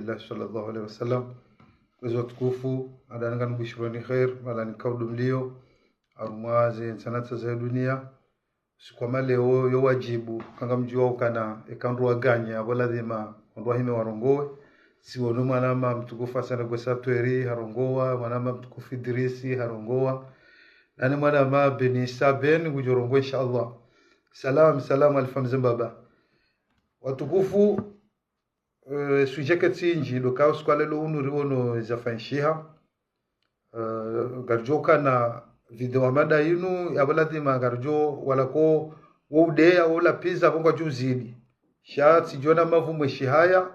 Rasulillah sallallahu alaihi wasallam kwa tukufu adananga nubishirani khair mala nikaudu mlio arumwaze sanata za dunia sikwama leo yo wajibu kanga mjua ukana ekandu waganya wala dhima ndo hime warongoe siwono mwanama mtukufu sana kwa satweri harongoa mwanama mtukufu Idrisi harongoa nani mwanama beni saben kujorongoa inshallah. Salam alfamzembaba watukufu sujeke tinji do kaos kwa lelo unu riwono zafanshiha garjoka na video mada inu yabaladima garjo wala ko wudea wala pizza kwa juzidi shati jona mavumo shihaya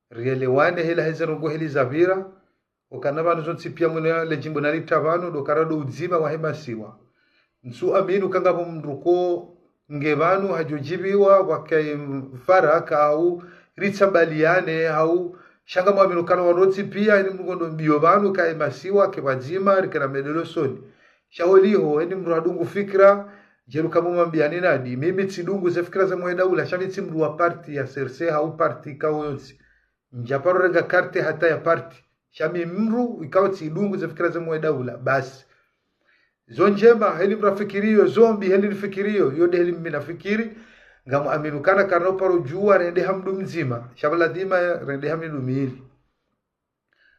rielewane hela hezerongo heli zavira ukanaba nzonti pia mune le jimbo nali tabano do karado uzima wa hemasiwa nsu aminu kanga mruko ngebanu hajojibiwa wakai faraka au ritsambaliane au shanga mwaminu kana wanoti pia ni mrugondo mbio banu kai masiwa ke wazima rikana medelo soni shaholiho eni mradungu fikra jeru kama mwambiani nadi mimi tidungu ze fikra za mweda ula shani timru wa party ya serse au party kawonsi njaparo rega karte hata ya party shami mru ikawa tidungu ze fikra za mweda ula basi zonjema heli mrafikirio zombi heli nifikirio yode heli minafikiri ngamu aminu kana karno paro juwa rende hamdu mzima shabala dima rende hamdu miili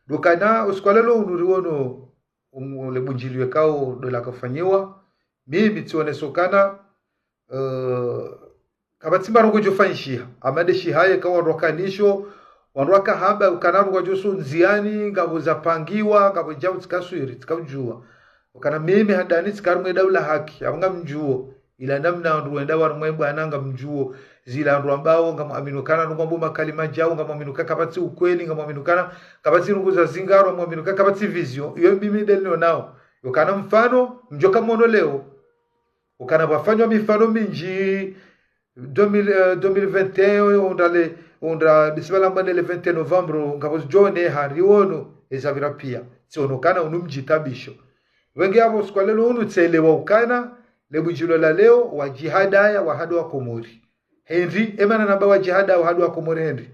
dukana uskwalelo unuriwono le bunjiliwe kao dola kafanyiwa mimi tione sokana kabatimba rongo jofanshia amade shihaye kawa rokanisho wanroka hamba ukanaru kwa josu nziani ngabo zapangiwa ngabo jamu tikaswiri tikajua ukana mimi hadani tikarumwe daula haki abanga mjuo ila namna ruenda warumwe ananga mjuo zila ndo ambao ngamaminukana ngombo makalima jao ngamaminukana kabati ukweli ngamaminukana kabati runguza zingaro ngamaminukana kabati vision iyo mimi delino nao yokana mfano njoka mono leo ukana bafanywa mifano minji 2021 onda bisbala mbane le 20 novembre ngabo jone hariono ezavira pia sionokana unumjitabisho wengi abo skwalelo unu tselewa ukana lebujilo la leo wa jihada wa hadu wa komori Henry emana namba wa jihada wa hadu wa komori Henry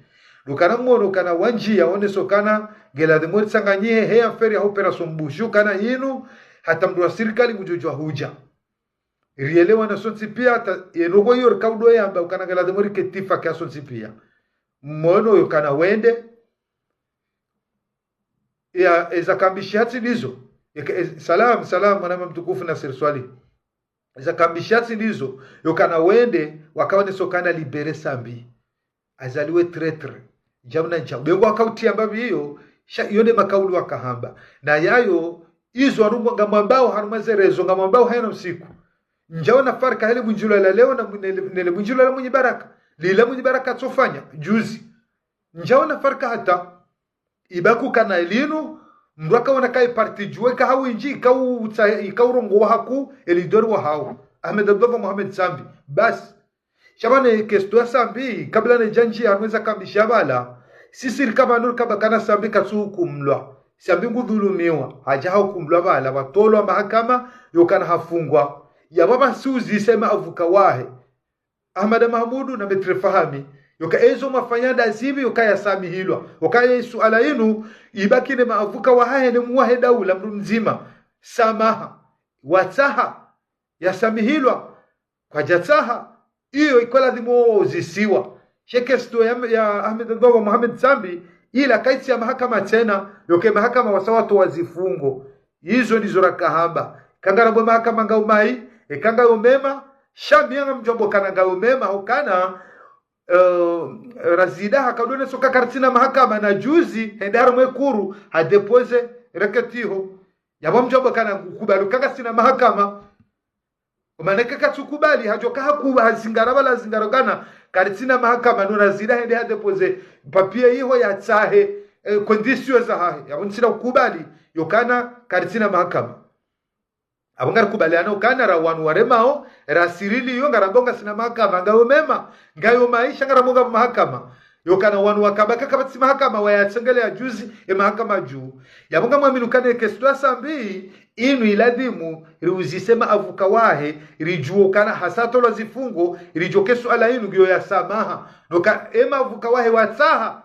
dukana mwono kana wanji ya one sokana gela de mori sanganyie he aferi ya operation bushu kana yinu hata mdu wa serikali kujojwa huja rielewa na sonti pia hata yenogo yor kaudo ya amba ukana gela de mori ketifa kia sonti pia mwono yokana wende ya ezakambishi hati nizo salam mwanama mtukufu na sirswali za kambishati ndizo yokana wende wakaone sokana libere sambi azaliwe tretre jamna njao bengo wakauti ambabi hiyo yone makauli wakahamba na yayo izo arumbo ngamambao harumazerezo ngamambao hayana usiku njao na farka hele bunjula la leo na nele bunjula la mwenye baraka lila mwenye baraka tsofanya juzi njao na farka hata ibaku kana elinu mraka wana kai parti juwe ka hawi inji ikau rongo wa haku elidori wa hao Ahmed Abdullah Mohamed Sambi bas shabane kesto Sambi kabla na janji anweza kambi shabala sisi kama nur kabakana Sambi katsu kumlwa Sambi ngudhulumiwa haja hukumlwa bala watolwa mahakama yokana hafungwa ya baba Suzi sema avuka wahe Ahmad Mahmudu na Metre Fahami yoka ezo mafanyada zibi yokaya sami hilwa yokaya suala inu ibaki ne maavuka wa hahe ne muwahe daula mzima samaha wataha ya sami hilwa kwa jataha iyo ikola dhimo zisiwa shekesto ya Ahmed Abdullah Mohamed Sambi ila kaiti ya mahakama tena yoke mahakama wasawatu wazifungo hizo ndizo rakahamba kangarabo mahakama ngaumai kanga umema shami yanga mjombo kana ngaumema hokana razida hakadone soka kartina mahakama na juzi hendaro mwekuru hadepoze reketiho yabo mjombo kana kukubali kanga sina mahakama umaneka katukubali hajoka hakuba hazingara bala zingarogana kartina mahakama no razida hende hadepoze papie hiyo ya tsahe conditions za hahe yabo nsina kukubali yokana kartina mahakama abonga kubaliana ukana rawanu waremao rasirili yo ngarangonga sina mahakama ngayo mema ngayo maisha ngaramonga mahakama yokana wanu wakabaka kabati mahakama wayatsengele ya juzi mahakama juu yabonga mwaminukane kesto Sambi inu iladimu riuzisema avuka wahe rijuo kana hasato la zifungo rijoke swala inu giyo ya samaha noka avuka wahe wataha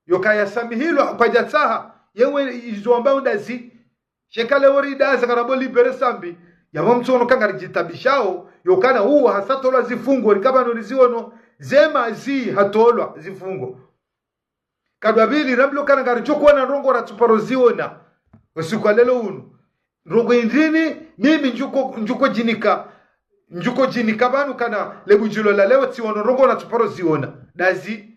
yokaya samihilo kwa jatsaha yewe izo ambao ndazi shekale ori daza karabo libere sambi yamo mtsono kangari jitabishao yokana huwa hasatolwa zifungo likaba no liziono zema zi hatolwa zifungo kadwabili rablo kana ngari chokwa na rongo ratsuparoziona usiku lelo unu rongo indini mimi njuko jinika banu kana lebujilo la leo tsiwono rongo ratsuparoziona dazi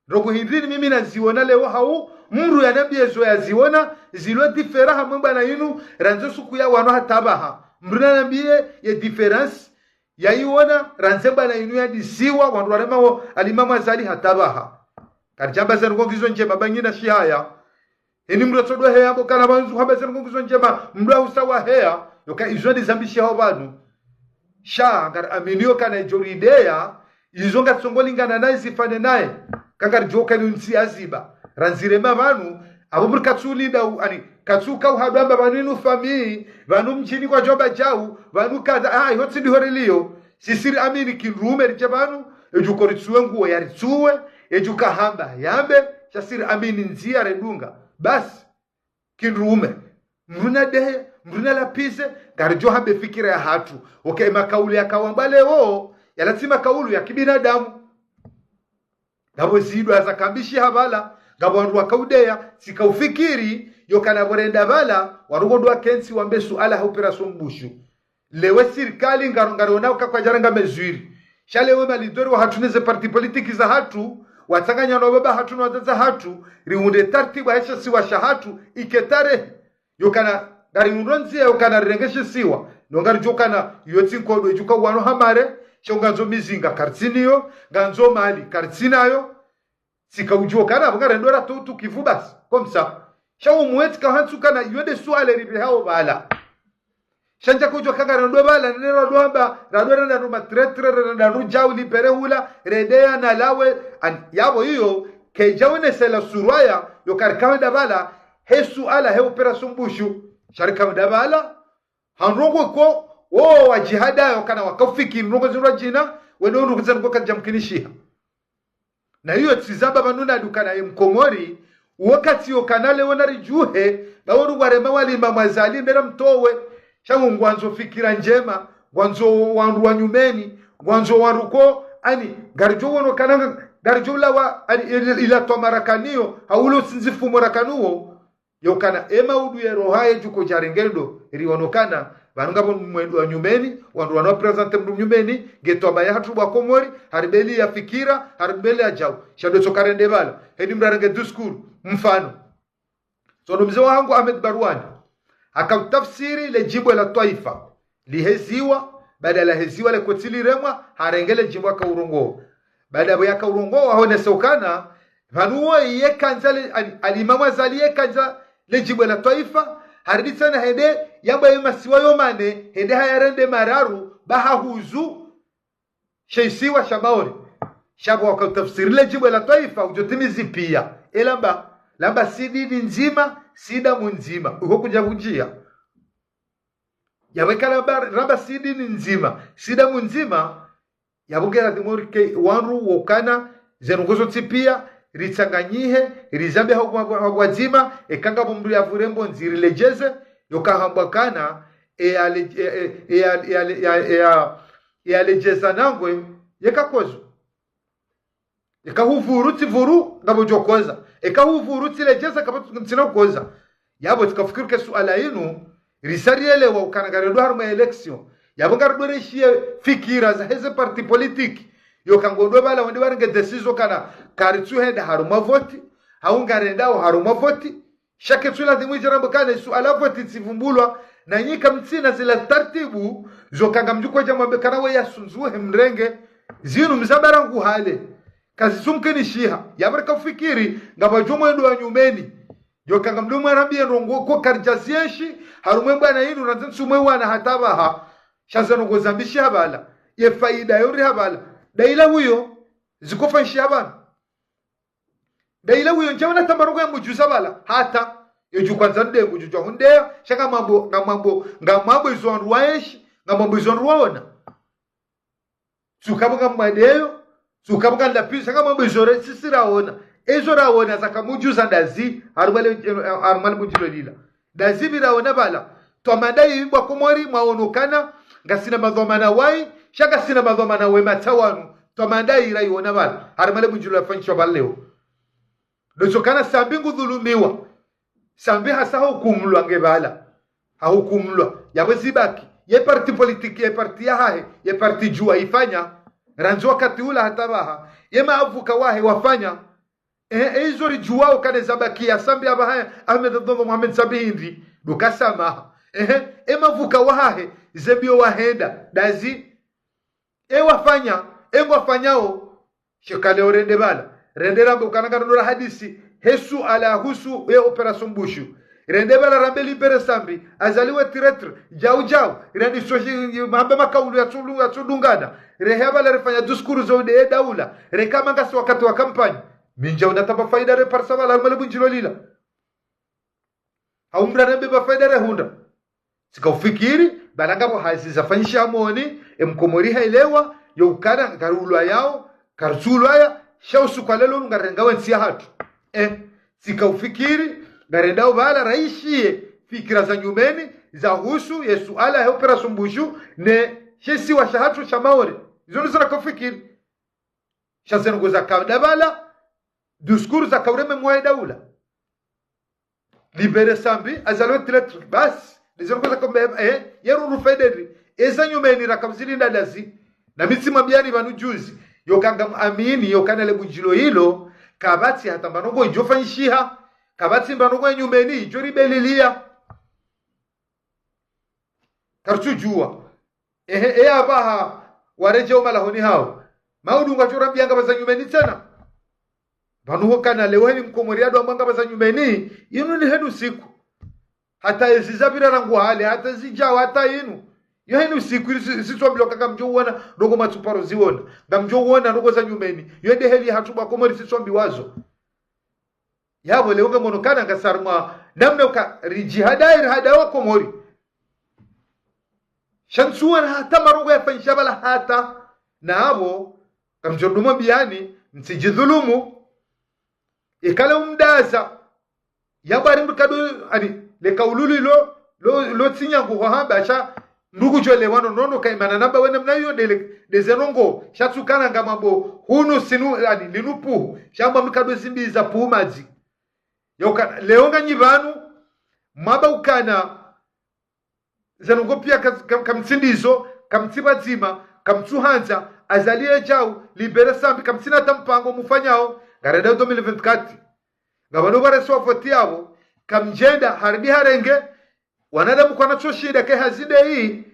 rongo indini mimi naziona leo hau mru ya nabiezo ya ziona zilo difera hamwe na inu ranzo suku ya wano hatabaha mruna nabie ya difference ya iona ranzeba na inu ya disiwa wandu warema alimama azali hatabaha karjamba zenu kongizo njema bangina shihaya ini mrotodwa heya bokana banzu haba zenu kongizo njema mrwa usawa heya yoka izodi zambishi hao badu sha ngar aminio kana joridea izonga tsongolingana naye zifane naye kangar joka ni nsi aziba ranzirema banu abo bur katsuli da ani katsuka uhadamba baninu fami banu mchini kwa joba jau banu kada hotsi ndi horelio sisiri amini kinrume richabanu ejukoritsuwe nguo yaritsuwe ejuka hamba yambe chasiri amini nzia redunga basi kinrume mruna dehe mruna lapise garjo hambe fikira ya hatu okay makauli yakawamba leo yalatima kaulu ya kibinadamu ngabo zidwa za kambishi habala ngabo wandu wakaudea sikaufikiri yokana borenda bala warugodwa kensi wambe suala operation mbushu lewe serikali ngarongarona kwa jaranga mezuri shalewe malidori wa hatuneze parti politiki za hatu watanganya no baba hatu no za hatu riunde tartibu aisha siwa shahatu iketare yokana gari unronzi yokana rengeshe siwa nongari jokana yotsi nkodo juka wano hamare shonganzo mizinga kartiniyo ganzo mali kartinayo sikaujoka bugarendora tutu kivubas komsa shawo muweti ka hansukana yode swale ribe hao bala shanja kujo kangara ndo bala nero doamba radora na ruma tretre na ruja ulipere hula redea na lawe yabo hiyo ke jawne sela surwaya yokarikawe da bala hesu ala he operation bushu sharika da bala hanrongo ko wa jihada yokana wakafiki nrongo zirwa jina wendo nrukuza ngoka jamkinishiha na hiyo tsizaba banuna dukana mkomori wakati yokanale wonari juhe baworu warema wali mamazali ndera mtowe changu ngwanzo fikira njema ngwanzo wandu wanyumeni ngwanzo waruko ani garijo wono kananga garijo lawa ani ila tomarakanio haulo sinzifu morakanuo yokana ema udu yero haye juko jarengendo rionokana banungabo mwendo wanyumeni wandu wana presente mnyumeni geto abaya hatu bakomori haribeli ya fikira haribeli ya jau shado sokarende bala hedi mrarenge discours mfano so mzee wangu Ahmed Barwani akatafsiri le jimbo la Taifa liheziwa badala heziwa le kotili remwa harengele jimbo ka urongo baada ya ka urongo waone sokana vanuo yekanza alimama zali yekanza le jimbo la Taifa hariditsana hede yamba yemasiwa yomane hede hayarende mararu bahahuzu sheisiwa shabaori shabo wakatafsiri le jimbo la Taifa ujotimizi pia lamba sidi nzima sida munzima uko kuja kujia yaweka lamba sidi nzima sida munzima yabugera dimorike wanru wokana zenongozo tipia ritsanganyihe rizambe hagwazima ekanga bomru ya vurembo nzirilejeze yokahambakana alejeza nangwe yekakozo ekahuvuru tivuru ngabo jokoza ekahuvuru tilejeza kabatu ntsina koza yabo tikafikiri ke suala yinu risariele wa ukanagaredo harma election yabo ngardoreshie fikira za heze parti politique yokangodo bala wende baringe decision kana karitsu henda haruma voti haungarendao haruma voti shake tsula dimwijarambo kana suala voti tsivumbulwa na nyika mtsina zila tartibu zokanga mjukwa jambe kana we yasunzuhe mrenge zinu mzabarangu hale kazi sumkeni shiha yabaraka ufikiri ngaba jomwendo wa nyumeni yokanga mdumu arabia rongo ko karjasieshi harumwe bwana yinu rantsumwe wana hatabaha shazano gozambishi habala ye faida yori habala daila huyo zikofa shabana daila huyo njana tambarugo ya mujuza bala hata yoju kwanza ndengu juju hundea shaka mambo izo anruaeshi ngamambo izo anruona sukabuga mbadeyo sukabuga lapisa kama mbizore sisiraona ezo raona zakamujuza ndazi arumale bujilo lila ndazi biraona bala to madai bwa komori mwaonokana ngasina madhomana wai shaka sina madhomana we matawanu to madai raiona bala arumale bujilo afanyishwa baleo dosokana sambi ngudhulumiwa sambi hasa hukumlwa ngebala hukumlwa yabezibaki ye parti politiki ye parti yahe ye parti jua ifanya ranzo wakati ula hatabaha ye maavuka wahe wafanya izori juwao kane zabaki ya sambi abaha Ahmed Dhomo Muhammad Sabindi dukasama mavuka wahe zebio wahenda dazi wafanya wafanyao shekale orende bala rendera bukananga ndora hadisi hesu ala husu operation bushu rende bala rambeli bere sambi azaliwe tiretre jau rendi soji mamba makaulu ya tudungana rehaba la refanya diskuru zode daula rekama ngasi wakati wa kampani minja unatapa faida re parsama la male bunjilo lila haumra rembe ba faida re hunda sikaufikiri balanga hazi zafanyisha moni emkomori hailewa yokana karulwa yao karsulwa ya shausu kwa lelo ngarengawe nsia hatu sikaufikiri garendao bala raishie fikira za nyumeni za husu yesu ala ya operation bushu ne shesi wa shahatu shamaore zonu zana kufikiri shasenu goza kadabala diskuru za kaureme mwae daula libere sambi azalwe tilet bas zonu goza kombe yeru rufederi eza nyumeni rakamzili ndadazi na mitsima biani banu juzi yokanga amini yokana le bujilo hilo kabati hata mbanongo ijofanyishiha kabati mbanongo nyumeni ijori belilia karchujua abaha wareje umalahoni hao maudunga chora byanga baza nyumeni tena banu kana leo ni mkomoriado amanga baza nyumeni yinu ni henu siku hata ezizabira rangu hali hata zijawa hata yinu yo henu siku siswambilo kaka mjouona ndogo matuparo ziona ngamjouona ndogo za nyumeni yo de heli hatuba komori siswambi wazo yabo leo ngamonokana ngasarma namna ka rijihadair hadawa komori shansuwa hata marugo ya fanshabala hata na abo kamjonduma biani nsijidhulumu ikale umdaza yabari mkado ani le kaululu lo tinyangu hamba sha ndugu jole wano nono kaimana namba wene mnayo de zenongo shatsukana ngamabo hunu sinu ani linupu shamba mkado zimbiza pumaji yoka leonga nyivanu maba ukana zenongo pia kamtsindizo kamtsibazima kamtsuhanza azalie chao libere sambi kamtsina tampango mufanyao gareda 2024 ngabano bare sofoti yabo kamjenda harbi harenge wanadamu kwa nacho shida ke hazide hii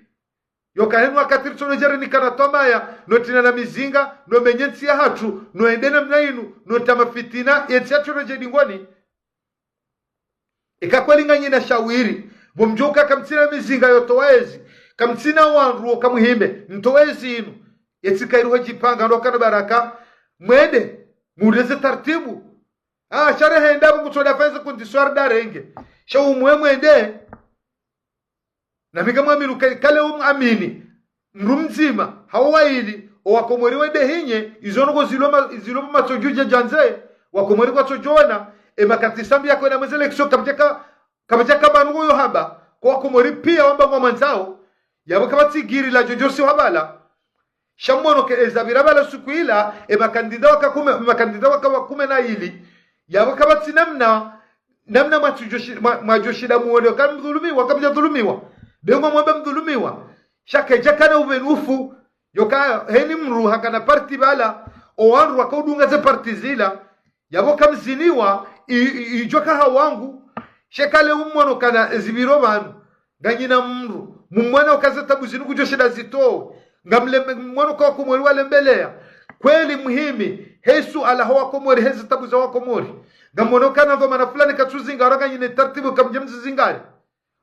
yokahenu wakati tsono jeri nikanatomaya notina na mizinga no menyensi ya hatu no endene mnainu no tamafitina yetsatoro jedingoni ikakwelinga nyina shawiri bomjoka kamtsina mizinga yotowaezi kamtsina wanruo kamuhime ntowezi inu yetsikairuho jipanga ndokana baraka mwende mureze tartibu sharehe ndabu kutoda faiza kundiswar darenge shawu mwende na migamwamiru kale amini mrumzima hawaili wakomori wede hinye izonogo ziloma matsojuje janze wakomori kwa tsojona makati sambi yako na mwezele kisho kamachaka banugo yo hamba kwa wakomori pia wamba kwa manzao yabo kabatsigiri la jojosi habala shamono ke ezabira bala sukuila makandida wakakume na ili yabo kabatsi namna majoshida muone kamdhulumiwa kamjadhulumiwa bengo mwamba mdhulumiwa shaka jakana ubenufu yoka heni mru hakana parti bala owanru wakaudunga ze parti zila yabo kamziniwa ijoka hawangu shekale umwono kana zibiro banu ganyina mru mumwana okaza tabuzinu kujoshida zito ngamle mwono kwa kumori wale mbelea kweli muhimi hesu ala hawa komori hezi tabuza wa komori ngamono kana ndo mana fulani katsuzinga aranga nyine tartibu kamjemzi zingari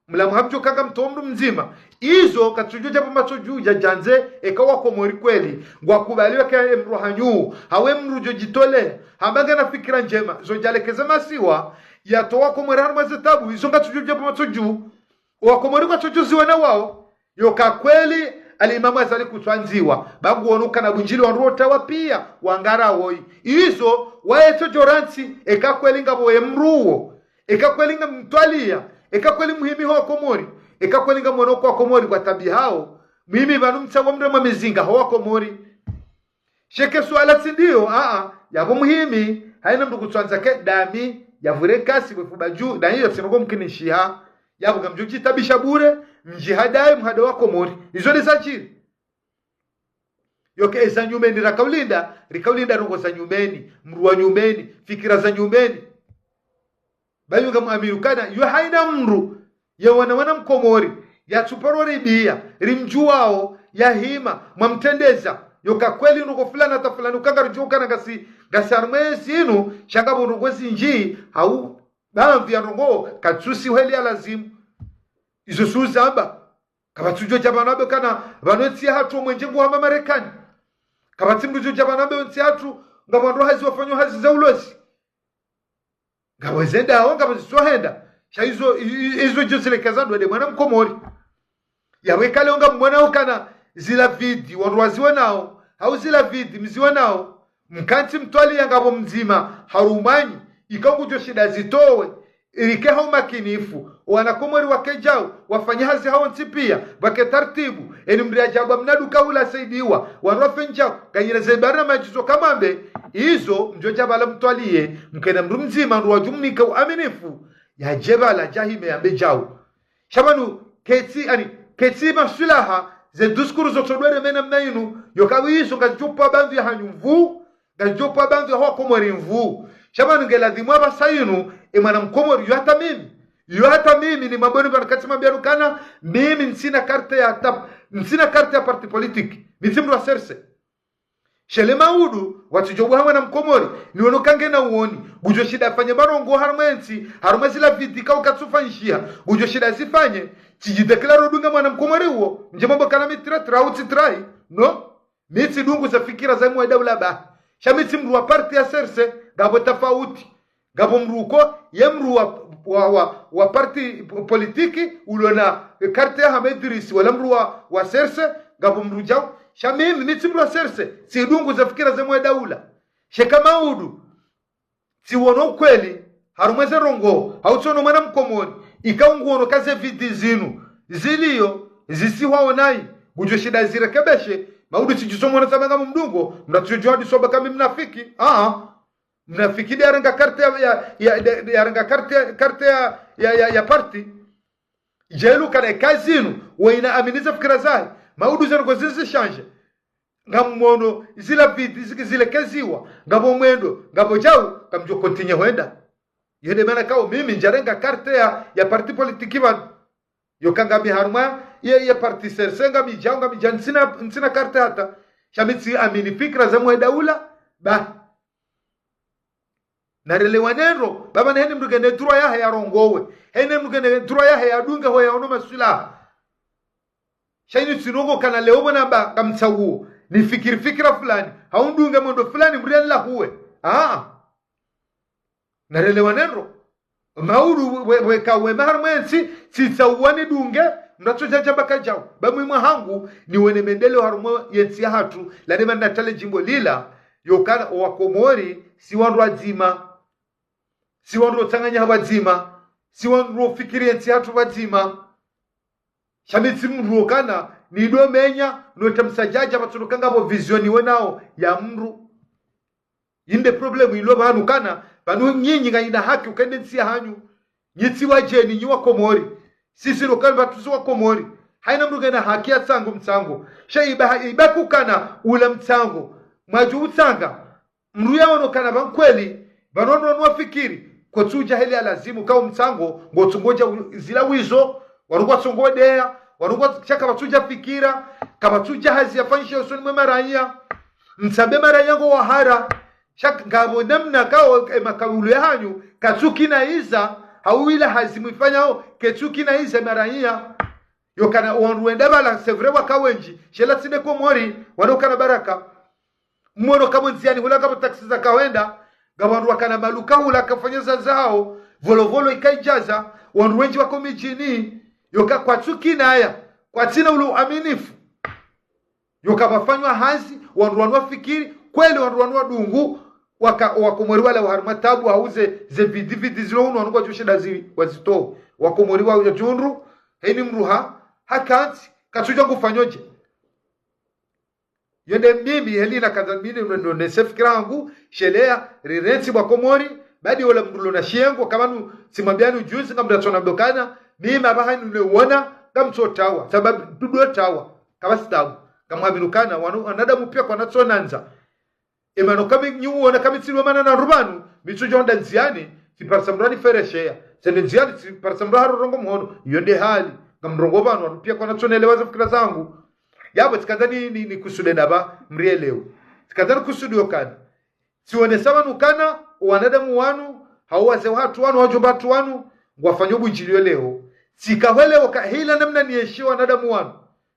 mlamu hamjo kanga mtomru mzima izo katsujuja pamatsojuja janze ekawa komori kweli ngwakubaliwe ka emruhanyu hawe mrujo jitole hambaga na fikira njema zo jalekeza masiwa yatowa komori harma zetabu izo katsujuja pamatsoju wa komori kwa tsojuzi wana wao yoka kweli alimamu azali kutwanziwa bangu onuka na bunjili wanrota wapia wangara woi izo waeto joransi ekakwelinga boye mruo ekakwelinga mtwalia ekakweli muhimi ho komori ekakwelinga mwono kwa komori kwa tabi hao mimi banu mtsago mrema mizinga ho komori sheke swala sindio yabo muhimi haina mndu kutwanza ke dami yavure kasi bwefuba juu na hiyo sinogo mkinishiha yabo gamjuji tabisha bure mjihadai mhado wa komori izo ni zachiri yoke eza nyumeni rikaulinda rongo za nyumeni mruwa nyumeni fikira za nyumeni bayunga muamirukana yu haina mru ya wana mkomori ya tuparori bia rimjuao ya hima mwamtendeza yoka kweli nuko fulani hata fulani ukanga rujuka na gasi armesi inu shangabo rungozi njii hau bamvi ya rongo katsusi heli ya lazimu izo suzamba kabatujo jabanabe kana banotsi hatu mwenjengu hama Marekani kabatimrujo jabanabe ontsi hatu ngabandro hazi wafanyo hazi za ulozi ngawezenda hao ngabazisohenda sha izo josele kazando de mwana mkomori yawe kale onga mwana ukana zila vidi wanwaziwe nao hau zila vidi mziwe nao mkanti mtwali yangabo mzima harumanyi ikangu shida zitowe ilike hao makinifu wanakomori wakejao wafanya hazi hao ntipia wake tartibu eni mri ajabu mnaduka ula saidiwa wanwafe njao kanyina zebara majizo kamambe izo mjoja bala mtwalie mkena mru mzima nruwa jumnika uaminifu ya jebala jahime ya mbejao shabanu keti masulaha ze duskuru zotodwere mena mnainu yokawi iso ngajupa bandhi ya hanyumvu ngajupa bandhi ya hoa komori mvu shabanu ngeladhimwa basayinu imana mkomori yu hata mimi ni maboni barakati mabiarukana mimi nsina karte ya parti politiki mitimru wa serse shele maudu watujobu hawa na mkomori ni wanokange na uoni gujo shida afanye barongo harumwensi la vidika ukatsufa njia gujo shida zifanye chijideklaro dunga mwana mkomori uo njemambo kana mitira uti trai no miti dungu za fikira za mwa daula ba shamiti mru wa parti ya serse gabo tafauti gabo mruko ye mru wa parti politiki ulona karte ya hamedrisi wala mru wa serse gabo mru jao shamimi mitimru serse si dungu za fikira za mwa daula sheka maudu si wono kweli harumweze rongo hautono mwana mkomoni ikaungu wono kaze vidi zinu ziliyo zisiwa onai gujo shida zirekebeshe maudu chijisomo na tamanga mdungo mnatujua hadi soba kama mnafiki mnafiki dia ranga karte ya ranga karte ya parti jelu kana kazinu waina aminiza fikira zai maudu zero zizi shanje ngamono zila vidi zile keziwa ngabo mwendo ngabo jau kamjo continue hoenda yende mana kao mimi njarenga karte ya parti politiki ban yokanga biharuma ya parti sersenga mijanga mijansina nsina karte hata shamitsi amini fikra za mwedaula ba narelewa nero baba neni mrugene dura ya rongowe hene mrugene dura ya dunga ho ya ono masula shaini sinogo kana leo bana ba kamtsawu ni fikira fulani haundunga mondo fulani mrialla huwe narelewa nero maudu wekawe maharmensi tsitsawani dunge mnachojaja bakajao bamwe hangu ni wene mendele harumo yensi hatu ladema natale jimbo lila yokana wakomori si wandu wazima si wandu tanganya wazima si wandu fikiri yensi hatu wazima shamitsi mru kana ni do menya no tamsajaja batunukanga bo visioni wenao ya mru inde problem ilo banu kana banu nyinyi ngaina haki ukendensia hanyu nyitsi wajeni nyiwa komori sisi lokal batuzo komori haina mrugena haki ya tsango mtsango shaiba ibakukana ula mtsango maju utsanga mru yaono kana bankweli banono nwafikiri kwa tuja heli alazimu kao mtsango ngotungoja zila wizo warugwa tsongodea warugwa chaka batuja fikira kama tuja hazi yafanyisha usoni mmaranya mtsabe maranya ngo wahara shaka ngabo namna kao makabulu ya hanyu katsuki na iza hauila hazimifanyao ketsuki na iza maranya yokana wanruenda bala sevre wakawenji shela sine komori wanokana baraka mwono kama nziani hula kama taksi za kawenda gawanru wakana maluka hula kafanyeza zao volovolo ikaijaza wanruenji wako mijini yoka kwa tsuki na haya kwa tina ulu aminifu yokabafanywa hazi wandu fikiri kweli wandu dungu wakomori wala haruma tabu hauze ze vidi zilo unu kwa jushida zili wazito wakomori wa ujunru heni mruha hakanti katuja kufanyoje yende mimi helina kazamini ndo sefikira yangu shelea rirensi wakomori badi wala mrulo na shengo kama simambiani ujuzi kama mdatona mdokana mimi abaha nileona kama mtotawa sababu dudu tawa kama sitabu kama abinukana wanadamu pia kwa natsonanza emano kama nyuona kama tsilwa mana na rubanu michujonda nziani tiparsamrani fereshea sende nziani tiparsamra rongo mhono yonde hali ngamrongo banu pia kwa natsonelewa za fikira zangu yabo tikadani ni kusudena ba mrielewa tikadani kusudio kana sione sama nukana wanadamu wanu hawaze watu wanu wajomba watu wanu wafanyobu injilio leo sikawele hila namna nieshiwa wanadamu wanu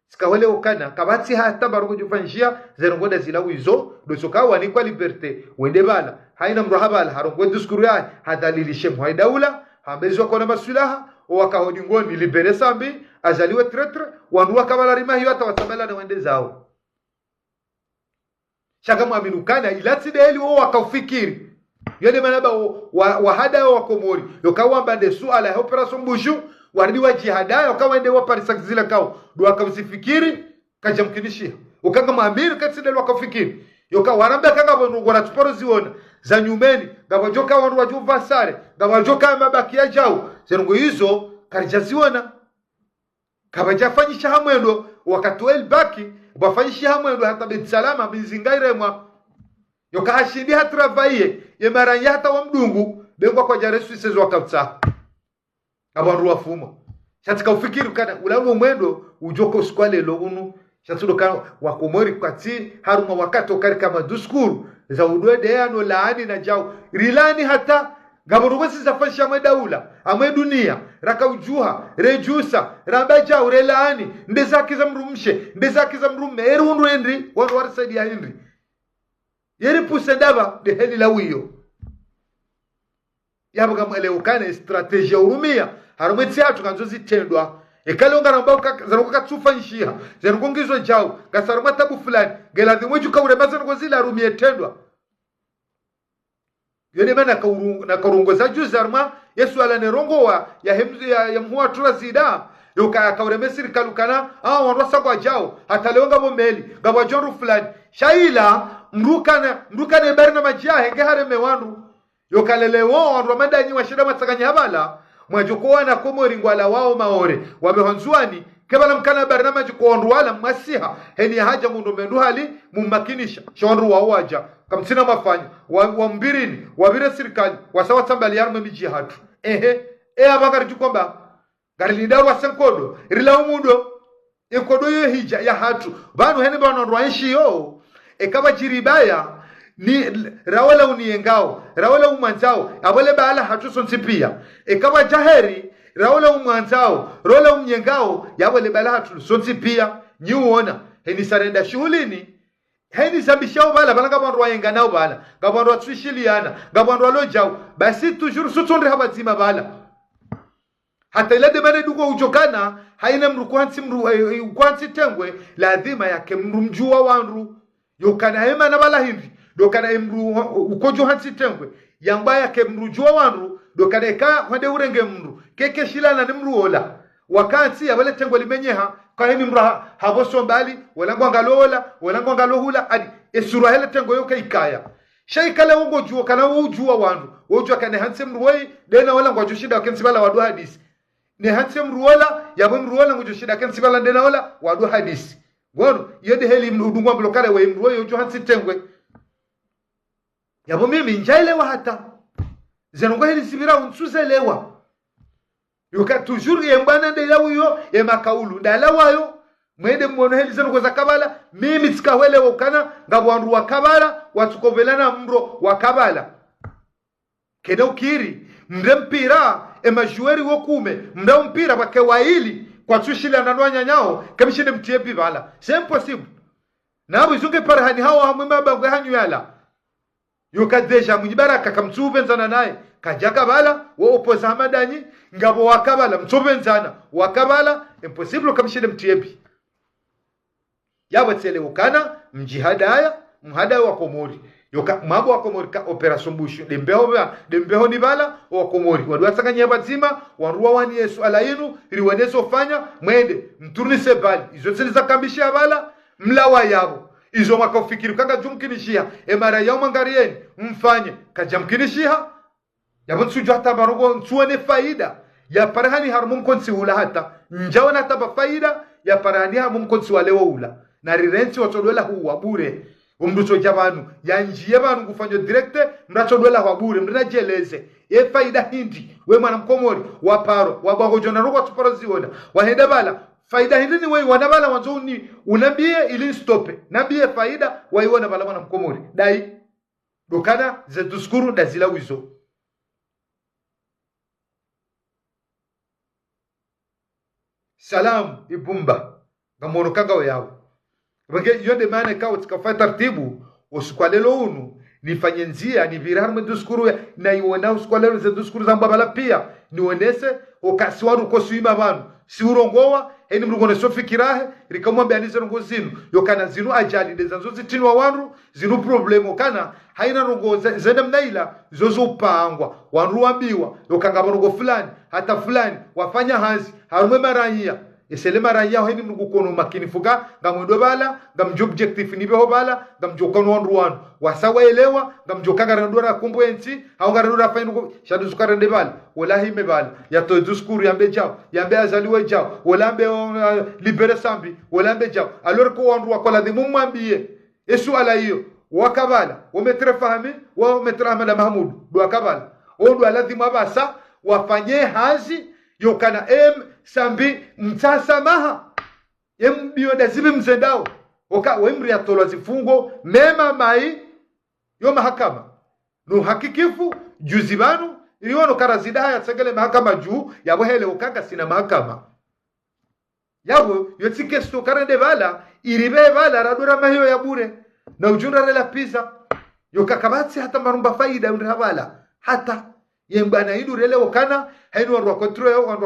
sikawele okana kabati hata barugo jufanjia zerongoda zilawu izo dosokawa ni kwa liberte wende bala haina mrahabala harongo diskuru ya hadalilishe mwaidawula hambezwa kwa na masulaha wakahodi ngoni libere sambi azaliwe tretre wanduwa kabala rima hiyo hata watabala na wende zao shaka muaminukana ilati deli wakaufikiri yode manaba wahada wakomori yokawa mbande suala operation bushu waridi wa jihada yokawa ende wa parisak zila kao do akamsifikiri kajamkinishia ukanga maamiri katsidelo wakafikiri yoka waramba kanga bongo ratuporo ziona za nyumeni gabajoka wandu wajuva sare gabajoka mabaki ya jao zengo hizo karijaziona kabajafanyisha hamwendo wakatuel baki bafanyisha hamwendo hata bin salama bizingairemwa yoka hashindi hatravaie yemaranya hata wa mdungu bengwa kwa jaresu isezo wakatsa abandu wafuma shatika ufikiri kana ulawo mwendo ujoko skwale lo unu shatudo kana wakomori kwati haruma wakati okari kama duskuru za udwede ano laani na jao rilani hata gaburugosi zafasha mwedaula amwe dunia raka ujuha rejusa ramba jao relaani ndezaki za mrumshe ndezaki za mrume erundu endri wanu warisadi ya endri yeri pusendaba de heli lawiyo yabo kama eleukane strategia urumia harumwe tsiatu kanzozi tendwa ekalonga ramba zaruka tsufa nshia zarungizwe jao gasaruma tabu fulani geladhi mweju kauremaza ngozila rumie tendwa yone mana na karungoza juzarma Yesu ala nerongowa ya hemzu ya mhuwa turazida yoka kauremesiri kalukana wanrosa kwa jao hata leonga bomeli gabwa jonru fulani shaila mrukane bari na majia henge hareme wanru yoka lelewo wanru mandanyi wa shida matsakanya habala mwajukowa na komori ngwala wao maore wamehanzuani kebala mkana bari na majuko wanru wala masiha heni haja mundu mendu hali mumakinisha shonru wa waja kamsina mafanya wa mbirini wabire serikali wasawa tambali yarme miji hatu abagari jukomba garilinda wa senkodo rila umudo enkodo yo hija ya hatu banu hene bano rwanshi yo ekaba jiribaya ni rawala uniengao rawala umanzao abole bala hatu sonsipia ekaba jaheri rawala umanzao rola umnyengao yabole bala hatu sonsipia nyiuona heni sarenda shughulini heni zambishao bala bala gabandu wayenga nao bala gabandu watwishiliana gabandu walojao basi toujours sutonde habazima bala hata ile demane duko ujokana haina mrukwansi tengwe lazima yake mrumjua wandu yokana hema na bala hindi dokana mru ukojo hansi tengwe yamba yake mrujua wandu dokana eka hande urenge mru keke shilana ni mruola wakati abale tengwe limenyeha kahini mra haboso mbali wala ngalohula adi esura hele tengo yoka ikaya shaikala wongo juo kana wujua wandu wujua kana hansem ruwei dena wala ngwa jushida wakensibala wadu hadisi ne hansem ruwala yabo mruwala ngwa jushida kensibala dena wala wadu hadisi gono yede heli mdungwa blokale we mruwei wujua hansi tengwe yabo mimi njailewa hata zenongo heli sibira unsuzelewa yoka toujours yembana ndela uyo yemakaulu ndala wayo mwende mwono heli zenu kwa kabala mimi tsikawele wakana ngabwandu wakabala watukovelana mro wakabala kede ukiri mre mpira emajueri wokume mre mpira bake waili kwa tushila nanwanya nyao kamishine mtiepi bala c'est impossible na abo izunge parahani hawa hamwema bagwe hanyu yala yoka deja mwibaraka kamtubenzana naye kajaka bala wo opoza hamadanyi ngabo wakabala mtubenzana wakabala impossible kamishine mtiepi yabo tselewukana mjihadaya mhada wa Komori yoka mabo wa Komori ka operation bushu dembeho ni bala wa Komori wadwa sakanya bazima wanruwa wani Yesu alainu riwenezo fanya mwende mturnise bali izo tseliza kambisha bala mlawa yabo izo makafikiri kanga jumkinishia emara yao mangarieni mfanye kajamkinishia yabo tsuju hata barogo tsuone faida ya parahani harmum konsi ula hata njawana hata ba faida ya parahani harmum konsi wale ula na rirensi watolwela huwa bure umduso jabanu ya njiye banu kufanya direkte mratolwela huwa bure mrinajeleze e faida hindi we mwana Mkomori waparo wabango jona ruko tuporoziona wahenda bala faida hindi ni wewe wanabala wanzoni unambie ili stope nambie faida waiona bala mwana Mkomori dai dokana zetuskuru dazila wizo salam ibumba ngamono kanga yao Bage yonde maana kao tikafanya taratibu usikwalelo unu nifanye nzia ni viraru mduskuru na iona usikwalelo za duskuru za mbabala pia niwonese okasiwaru ko suima banu si urongowa eni mrugone sofikirahe rikamwambia anize rongo zinu yokana zinu ajali ndeza nzozi tinwa wanru zinu problemo kana haina rongo zenda mnaila zozo upangwa wanru wambiwa yokanga rongo fulani hata fulani wafanya hazi harume maranyia eselema raya heni mnugu kono makini fuga ngamwedo bala ngamjo objective nibeho bala ngamjo kono wanruwan wasawa elewa ngamjo kagarandora kumbo enti au garandora fainu shadu sukarende bala wallahi me bala ya to diskuru yambe jao yambe azaliwe jao walambe libere sambi walambe jao alors ko wanruwa kola de mumwambie esu ala hiyo wakabala wametre fahami wa metre Ahmed Mahmud do akabala ondo lazima basa wafanye hazi yokana sambi mtasamaha bio dazibi mzendao oka wemri ya tolo zifungo mema mai yo mahakama no hakikifu juzibanu iliyono karazida ya tsegele mahakama juu yabo hele okaka sina mahakama yabo yotike sto karende bala iribe bala radura mahyo ya bure na ujunra rela pisa yokakabatsi hata marumba faida unhabala hata yembana hidu rele wakana hainu warwa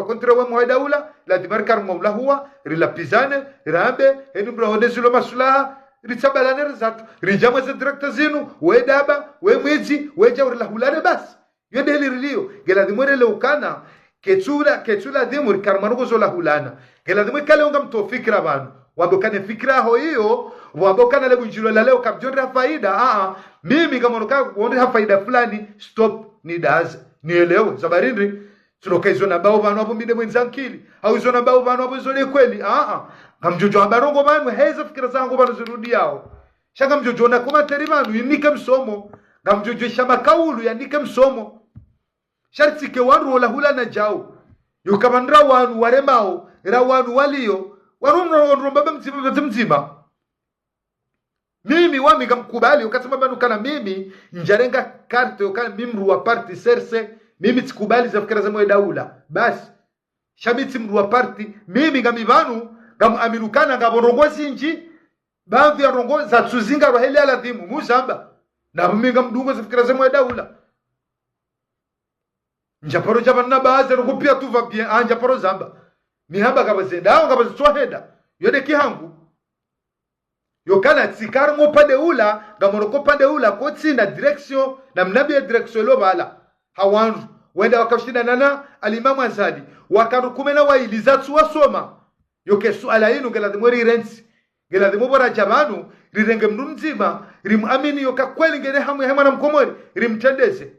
kontre wa muhadaula la dimarkar mawla huwa rilapizane rambe hainu brahone zilo masulaha ritabalane rizatu rijama za direkta zinu we daba we mwezi we jawri la hulane bas yode hili rilio gela dimore le wakana ketula dimur karmanugo zola hulana gela dimore kale unga mtofikra banu wabokane fikra ho hiyo wabokana le bunjilo la leo kabjonra faida mimi kama unoka uonde faida fulani stop ni daza nielewe zabarindri tunoka hizo na bao banu hapo mbinde mwenzankili au hizo na bao banu hapo zole kweli kamjojo habarongo banu heza fikira zangu banu zirudi yao shaka mjojo na kuma teri banu yinike msomo kamjojo shama kaulu yanike msomo sharti ke wanu wala hula na jao yukabandra wanu waremao era wanu walio wanu baba mzima mimi wami kamkubali ukasema banu kana mimi njarenga karte ukana mimru wa parti serse mimi tikubali za fikira za mwe daula basi shabiti mru wa parti mimi gamibanu gaminukana gaborongozi nji baadhi ya rongozi za tuzinga roheli ala dhimu muzamba na mimi gamdungo za fikira za mwe daula njaparo jabana baadhi ya rongo pia tuva pia njaparo zamba mihamba gabazenda gabazitwahenda yode kihangu yokana tsikar ngo pande ula gamoroko pande ula kotsi na direction na mnabi direction lo bala hawanru wenda wakashida nana alimamu azali wakarukumena wailizatu wasoma yoke suala yinu geladimori rensi geladimobora jabanu rirenge mnumzima rimuamini yoka kweli ngene hamu ya na Mkomori rimtendeze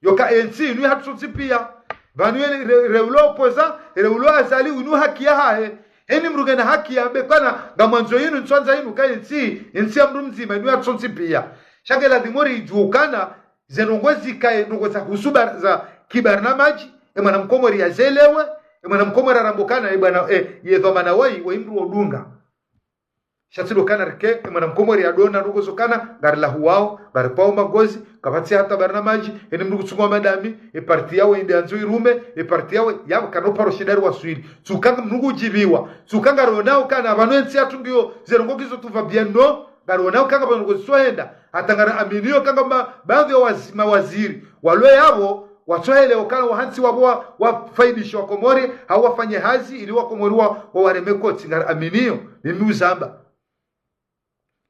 yoka ensi nu hatutsi pia banu reulo poza reulo azali unu haki ya hae eni mrugena haki ya bekana gamanzo yinu nswanza yinu ka ensi ya mnumzima inu hatutsi pia shagela dimori jukana zenongozi kae nongoza husuba za kibarnamaji mwana Mkomori yazelewe mwana Mkomori arambokana bwana yedhomana wai waimru odunga shatilo kana rike mwana Mkomori adona rugozo kana garla huwao barpao magozi kabati hata barnamaji eni mrugu tsungwa madami parti yao inde anzo irume parti yao yabo kanoparo shidari waswili tsukanga mrugu jibiwa tsukanga ronao kana abantu ensi atungiyo zerongogizo tuva biendo garonao kanga bano sohenda atangara aminio kanga baadhi ya mawaziri walwe yabo watohele okana wahansi wabo wafaidisha Wakomori hawafanye hazi ili Wakomori wa waremeko tsingar aminio mimi uzamba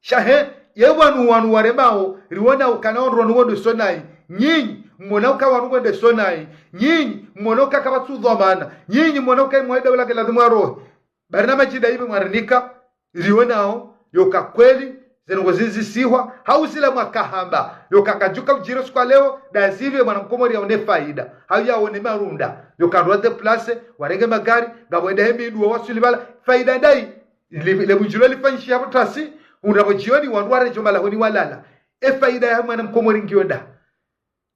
shahe yewanu wanu waremao riwona ukanaondro nuwodo sonai nyinyi mmonauka wanu wende sonai nyinyi mmonauka kabatsu dhamana nyinyi mmonauka imweda ula kala dhumaro barnama chida hivi mwarinika riwonao yoka kweli zengo zizisiwa hausila mwakahamba yoka kajuka ujiro kwa leo dazive mwanamkomori yaone faida hayaone marunda yoka roade place warenge magari ngabwenda hemi duwa wasulibala faida dai le bujilo lifanyishi hapo tasi unapojioni wanware jomala honi walala faida ya mwanamkomori ngionda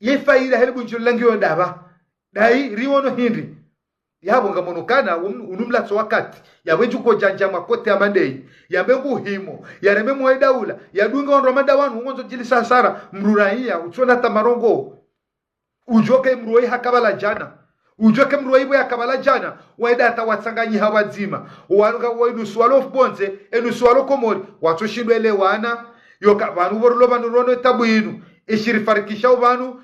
ye faida heli bujilo ngionda ba dai riwono hindi yabo ngamonokana unumlatso wakati yawejuko janja makote amandei yambengu himo yareme mwedaula yadunga ondro madawanu ngonzo jilisa sara mruraiya uchona tamarongo ujoke mruoi hakabala jana ujoke mruoi bo yakabala jana waida atawatsanganyi hawazima wanga waidu swalo bonze enu swalo komori watoshindwele wana yoka vanu vorlo vanu rono tabu inu ishirifarikisha ubanu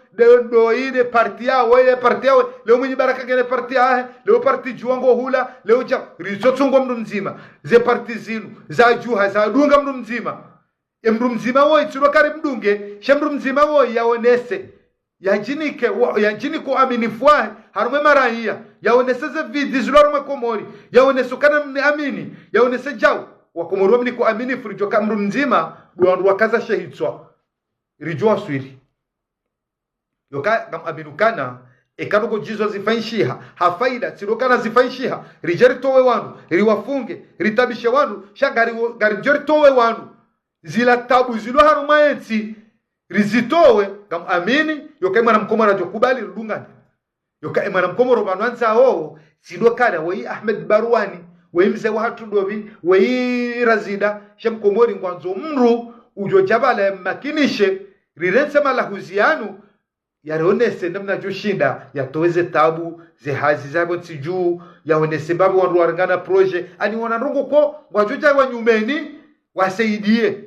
do ine parti yao ye parti yao leo mwenye baraka gene parti yao leo parti juango hula leo ja rizotsungo mndu mzima ze parti zinu za juha za dunga mndu mzima mndu mzima wo itsuro kare mdunge shemndu mzima wo yaonese yajiniko aminifwa harume marahia yaonese ze vidi zilorumwe komori yaonese kana mne amini yaonese jao wakomori wamni ko amini frijoka mndu mzima duandu wakaza shehitswa rijua swiri yoka ngam abinukana ekanuko jizo zifanshiha hafaida tirokana zifanshiha rijeri towe wanu riwafunge ritabishe wanu shagari garijeri towe wanu zila tabu zilo haruma yensi rizitowe ngam amini yoka imana mkomora jokubali rudungani yoka imana mkomoro banwanza ho sidokana wei Ahmed Barwani wei mzee wa hatudovi wei Razida shemkomori ngwanzo mru ujo jabala makinishe rirense malahuzianu yaronese namna joshinda yatoweze tabu ze hazi zabo tiju yaonese babu wandu warangana proje ani wanarungu ko wajoja wanyumeni wasaidie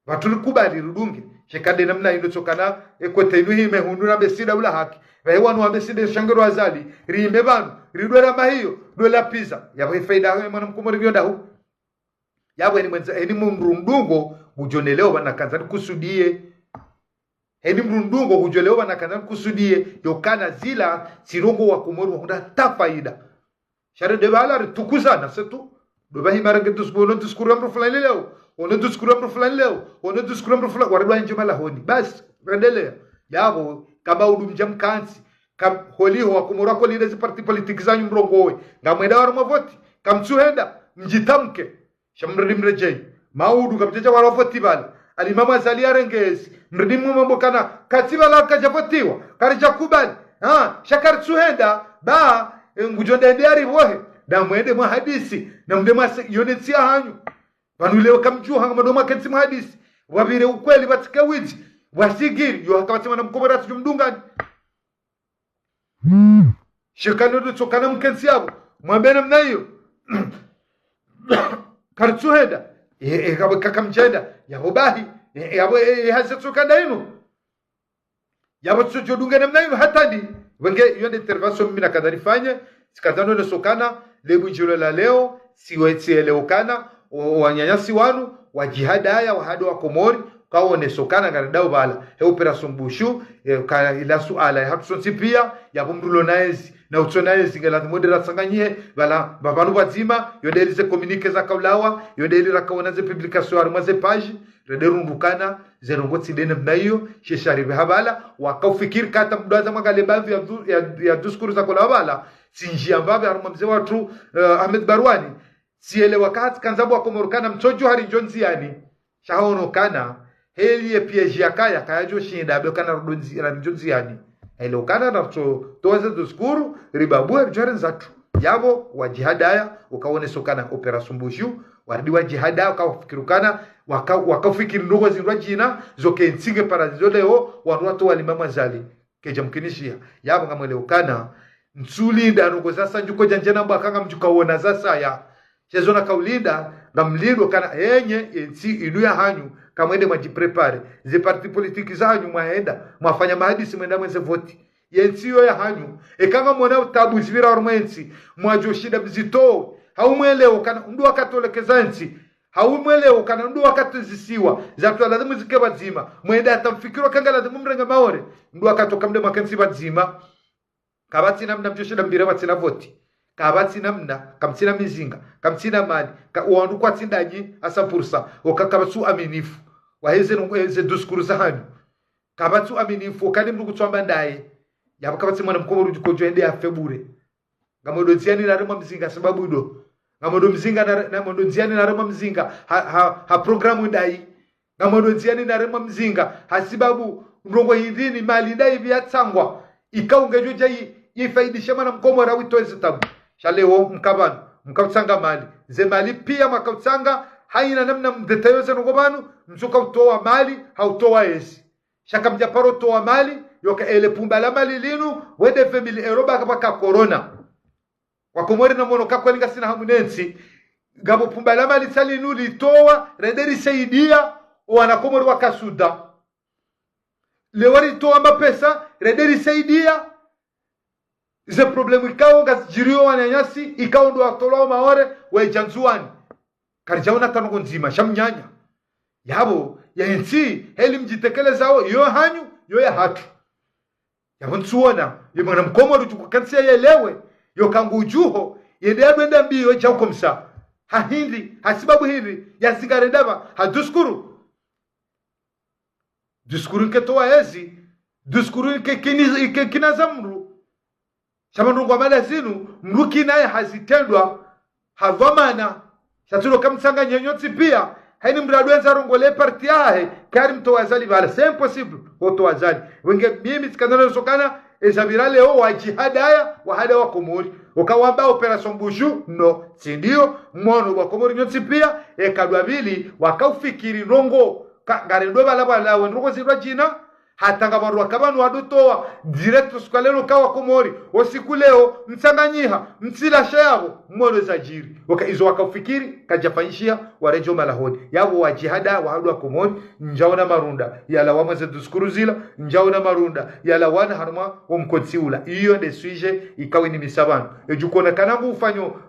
watulikubali rudunge shekade namna indotokana ekote inuhi mehundura besida ula haki wanu wabeside shangero azali riime banu ridwera mahiyo dola pizza yawe faida hawe mwana mkomori gyoda hu yawe ni mwenza eni mrundungo bujoneleo bana kanzani kusudie eni mrundungo bujoneleo bana kanzani kusudie yokana zila sirongo wa komori wa tafaida share de bala tukuzana setu doba himaranga tusbono tuskuru amru fulani leo ono tuskuru amru fulani leo ono tuskuru amru fulani waridwa njema la honi bas rendelea yabo kaba udumja mkansi kam holiho wa komori ko lide parti politique zanyu mrongowe ngamwenda waru mavoti kamtsuhenda mjitamke shamrudi mrejei maudu kabiteja warofoti bala alimamu azali arengezi mrudi mambo kana katiba la kajavotiwa karija kubali shakar tsuhenda ba ngujonde ndiari wohe na mwende mwa hadisi na mdema yonetsia hanyu banu leo kamjuha ngamadoma kensi mwa hadisi wabire ukweli batika wiji wasigiri yo hakabatima na mkomora tujumdungani shekano tsokana mkensi yabo mwambena mnayo kartsuhenda kakamjenda yabobahi yabo hasetsuka ino yabo tsojodunga namna ino hatandi wenge yonde intervention mimi nakadharifanya sikazano ne sokana lebu jilo la leo siwetse leokana wanyanyasi wanu wa jihada haya wa hado wa komori kaone sokana ngaradao bala he operation bushu ka ila suala ya hatusonsi pia ya bomrulo naezi na utsonaezi ngala modera sanganyie bala babanu bazima yodelize communique za kaulawa yodeli rakaona ze publication ari maze page rederundukana zerongotsi dene mnayo shesharibe habala wakaufikiri kata mdaza magale baadhi ya diskuru za kolawala sinjia mbabe aruma mzee watu Ahmed Barwani siele wakati kanzabu wakomorukana mtojo hari njonziani shahono kana heli piège yakaya kayajo shinda bekana rudonzi ranjonziani ele ukana na toza diskuru ribabu jaren zatu yabo wa jihadaya ukaone sokana operation bushu wardi wa jihada ukafikirukana wakafikiri ndogo zinwa jina zoke nsinge paradiso leo watu walimama zali keja mkinishia yabo ngamwele ukana nsulinda nuko sasa njuko janjena mbakanga mjukawona sasa ya chezona kaulinda ngamlindo kana yenye ensi inuya hanyu kamwende majiprepare ze parti politiki zanyu mwaenda mwafanya mahadisi mwenda mwenze voti yensi yo ya hanyu ekanga mwona utabu zivira warumwensi mwajoshida mzito haumweleo kana ndu akatolekeza nsi haumweleo kana ndu wakati zisiwa za tu lazima zike bazima mwenda atamfikiro kanga lazima mrenga maore ndu akatoka mde makansi bazima kabati namna mjoshe mbire batsina voti kabati namna kamtsina mizinga kamtsina mali wandu kwa tsindanyi asa fursa okakabatsu aminifu waheze nongeze duskuru zahanu kabatsu aminifu kandi mndu kutswamba ndaye yabo kabatsi mwana mkomo rudi kojo ende afebure ngamodo nziani na rema mzinga sababu do ngamodo mzinga na modo nziani na rema mzinga ha programu ndai ngamodo nziani na rema mzinga hasibabu ndongo hidini mali ndai vya tsangwa ikaungejo jai ifaidisha mwana mkomo rawi toezi tabu shaleo mkabano mkautanga mali ze mali pia makautanga haina namna mdetayoze ngobanu mzuka utoa mali hautoa esi shaka mjaparo toa mali yoka ele pumba la mali linu wede family eroba kabaka corona wakomori na mono kakwelinga sina hamunensi gabo pumba la mali salinu litoa rederi saidia wanakomori wakasuda lewari toa mapesa rederi saidia ze problemu ikao gazirio wananyasi ikao ndo atoloa maore wejanzuani karijauna tanongo nzima shamnyanya yabo ya nsi heli mjitekelezao yo hanyu yo ya hatu yabo nsuona yimana mkomo rutukukansia yelewe yo kangujuho yende adwenda mbiyo chauko msa hahindi hasibabu hindi yazingarendaba haduskuru duskuru nketoa ezi duskuru nke kinazamru shamandu kwa mala zinu mruki naye hazitendwa havamana shaturo kamsanga nyonyotsi pia haini mradwenza rongole parti yahe kari mtowazali vala c'est impossible otowazali wenge mimi tsikandana sokana ezabira leo wa jihadaya wa hada wa komori ukawamba operation bushu no sindio mwono wa komori nyotsi pia ekadwabili wakaufikiri rongo garendo bala bala wenrongo zirwa jina hatanga baru wakabanu wadutoa direct sukalelo kawa komori osiku leo msanganyiha mtsila shayabo mwono zajiri waka izo wakafikiri kajafanyishia warejo malahodi yabo wa jihada wa hadu wa komori njaona marunda yala wamaze duskuru zila njaona marunda yala wana harma omkotsiula iyo nde suije ikawe ni misabano ejukona kanangu ufanyo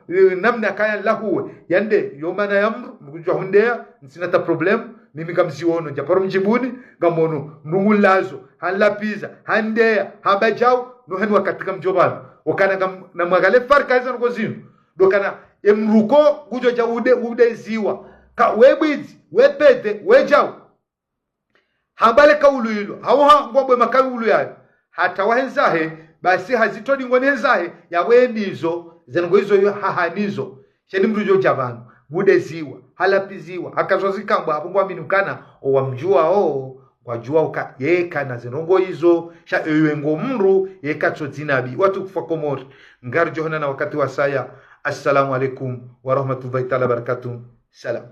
namna kaya lahuwe yande yomana yamru mkujwa hundea nsinata problem mimi kamsiwono japaro mjibuni ngamono nungulazo hanlapiza handea habajao no henwa katika mjobano okana na magale farka hizo ngozino dokana emruko gujo ja ude ziwa ka webwizi wepete wejao hambale kaulu hilo hawa ngobwe makaulu yayo hata wahenzahe basi hazitodi ngone henzahe yawendizo zengo hizo yo hahanizo sheni mrujo jabano bude ziwa halapiziwa hakazozikambwa abungwa minukana owamjua wajua uka yeka na zenongo hizo sha ewengo mru yeka tsodzinabi watu kufa komori ngar johana na wakati wa saya assalamu alaikum wa rahmatullahi ta'ala barakatuh salam